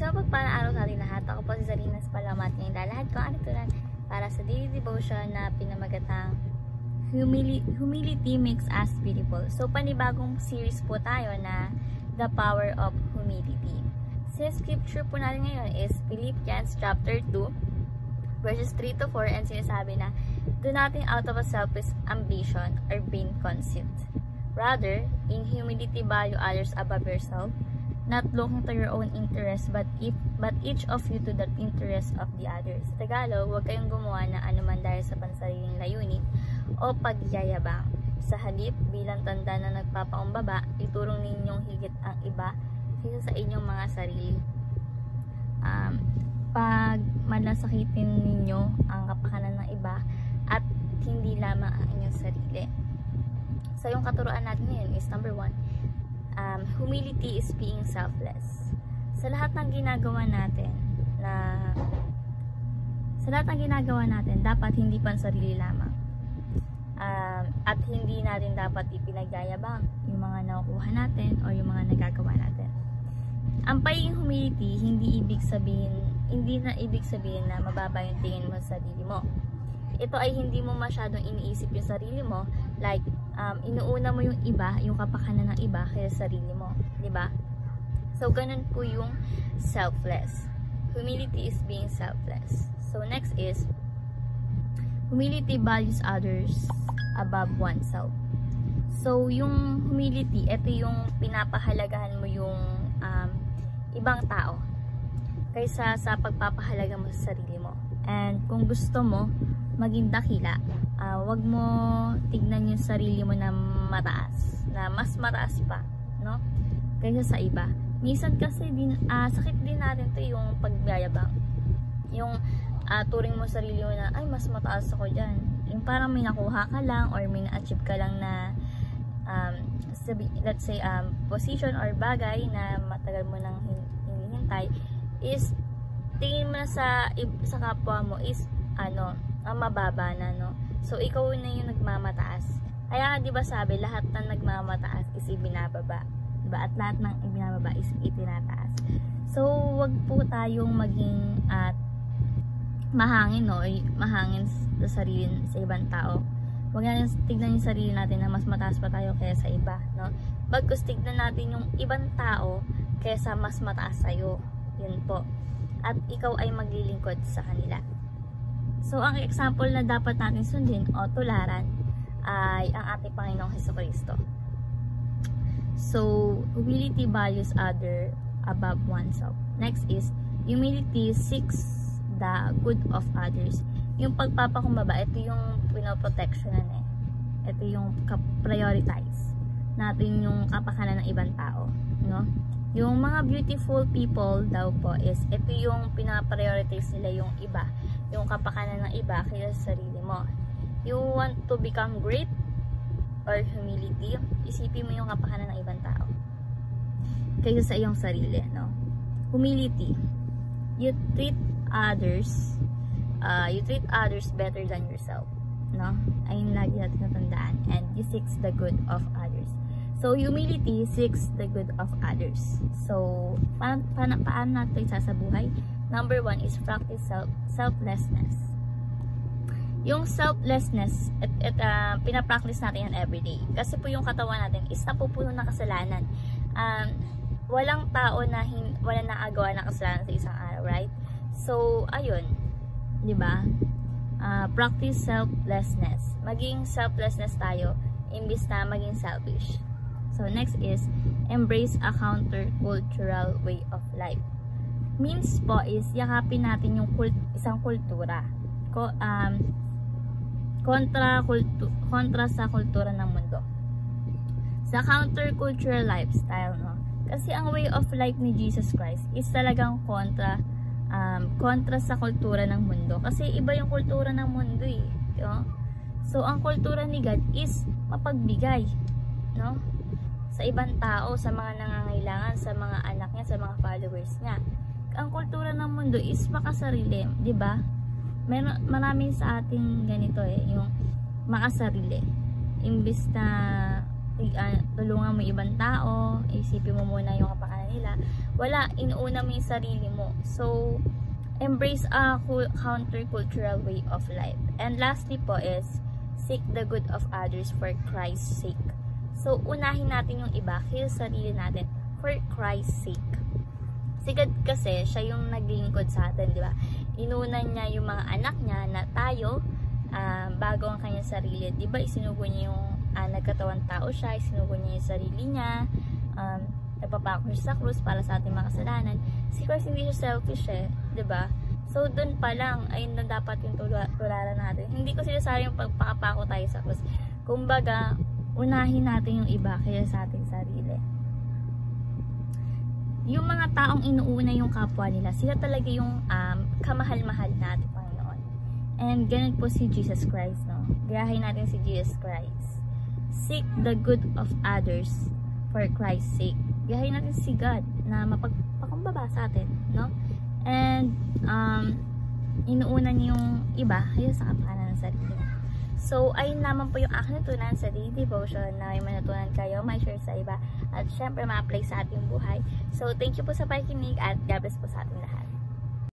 So, pagpalang araw sa ating lahat. Ako po si Zarinas Palamat. Ngayon lalahad ko ang alituran para sa daily devotion na pinamagatang Humility Makes Us Beautiful. So, panibagong series po tayo na The Power of Humility. Sa scripture po natin ngayon is Philippians chapter 2 verses 3 to 4, and sinasabi na, do nothing out of a selfish ambition or vain conceit. Rather, in humility value others above yourself, not looking to your own interest, but each of you to the interest of the others. Sa Tagalog, huwag kayong gumawa ng anuman dahil sa pansariling layunin o pagyayabang. Sa halip, bilang tanda na nagpapakumbaba, iturong ninyong higit ang iba kaysa sa inyong mga sarili. Pag malasakitin ninyo ang kapakanan ng iba at hindi lamang ang inyong sarili. So, yung katuruan natin ngayon is number 1. Humility is being selfless. Sa lahat ng ginagawa natin, dapat hindi pansarili lamang. At hindi natin dapat ipinagyayabang yung mga nakukuha natin o yung mga nagagawa natin. Ang pagiging humility, hindi na ibig sabihin na mababa yung tingin mo sa sarili mo. Ito ay hindi mo masyadong iniisip yung sarili mo, like inuuna mo yung iba, yung kapakanan ng iba kaysa sarili mo, di ba? So ganun po yung selfless. Humility is being selfless. So next is humility values others above oneself. So yung humility, ito yung pinapahalagahan mo yung ibang tao kaysa sa pagpapahalaga mo sa sarili mo. And kung gusto mo maging dakila, wag mo tignan yung sarili mo na mataas, na mas mataas pa, no? Kaysa sa iba. Minsan kasi sakit din natin to yung pagyayabang. Yung turing mo sarili mo na, ay mas mataas ako dyan. Yung parang may nakuha ka lang or may na-achieve ka lang na let's say position or bagay na matagal mo nang hinihintay, is tingin mo na sa kapwa mo is mababa na, no? So ikaw na yung nagmamataas. Kaya nga 'di ba sabi, lahat ng nagmamataas is ibinababa, 'di ba? At lahat ng ibinababa is itinataas. So wag po tayong maging mahangin, no? Mahangin sa sarili sa ibang tao. Huwag natin tignan yung sarili natin na mas mataas pa tayo kaysa sa iba, no? Bagkus tignan natin yung ibang tao kaysa mas mataas sa'yo. Yun po. At ikaw ay maglilingkod sa kanila. So, ang example na dapat natin sundin o tularan ay ang ating Panginoong Hesukristo. So, humility values other above oneself. Next is, humility seeks the good of others. Yung pagpapakumbaba, ito yung pinoprotectionan eh. Ito yung prioritize natin yung kapakanan ng ibang tao, no? Yung mga beautiful people daw po is ito yung pinaprioritize nila yung iba, yung kapakanan ng iba kaysa sa sarili mo. You want to become great or humility, isipin mo yung kapakanan ng ibang tao kaysa sa iyong sarili, no? Humility, you treat others better than yourself, no? Ayun lagi natin natandaan. And you seeks the good of others. So humility seeks the good of others. So paano natin isasabuhay? Number 1 is practice selflessness. Yung selflessness, pinapractice natin yan everyday. Kasi po yung katawan natin is napupuno ng kasalanan. Walang tao na walang nakagawa ng kasalanan sa isang araw, right? So ayun, 'di ba? Practice selflessness. Maging selflessness tayo imbis na maging selfish. So next is embrace a counter-cultural way of life. Means po is yakapin natin yung isang kultura. Kontra sa kultura ng mundo. Sa counter-cultural lifestyle, no? Kasi ang way of life ni Jesus Christ is talagang kontra sa kultura ng mundo. Kasi iba yung kultura ng mundo eh. No? So, ang kultura ni God is mapagbigay, no? Sa ibang tao, sa mga nangangailangan, sa mga anak niya, sa mga followers niya. Ang kultura ng mundo is makasarili, 'di ba? Marami sa ating ganito eh, yung makasarili. Imbis na tulungan mo ibang tao, isipin mo muna yung kapakanan nila, Wala, inuuna mo yung sarili mo. So, embrace a countercultural way of life. And lastly po is, seek the good of others for Christ's sake. So, unahin natin yung iba kaya sarili natin for Christ's sake. Si God kasi, siya yung naglingkod sa atin, di ba? Inunan niya yung mga anak niya na tayo, bago ang kanyang sarili. Di ba, isinugo niya yung nagkatawang tao siya, isinugo niya yung sarili niya, nagpapako siya sa krus para sa ating mga kasalanan. Si Christ hindi siya selfish di ba? So, dun pa lang, ayun na dapat yung tularan natin. Hindi ko sinasabi yung pagpapako tayo sa krus. Kumbaga, unahin natin yung iba kaya sa ating sarili. Yung mga taong inuuna yung kapwa nila, sila talaga yung kamahal-mahal natin, Panginoon. And ganun po si Jesus Christ, no? Gayahin natin si Jesus Christ. Seek the good of others for Christ's sake. Gayahin natin si God na mapagpakumbaba sa atin, no? And inuuna niya yung iba kaya sa kapakanan ng sarili niya. So, ayun naman po yung aking natutunan sa daily devotion na may manatunan kayo, may share sa iba, at syempre ma-apply sa ating buhay. So, thank you po sa pakikinig at God bless po sa ating lahat.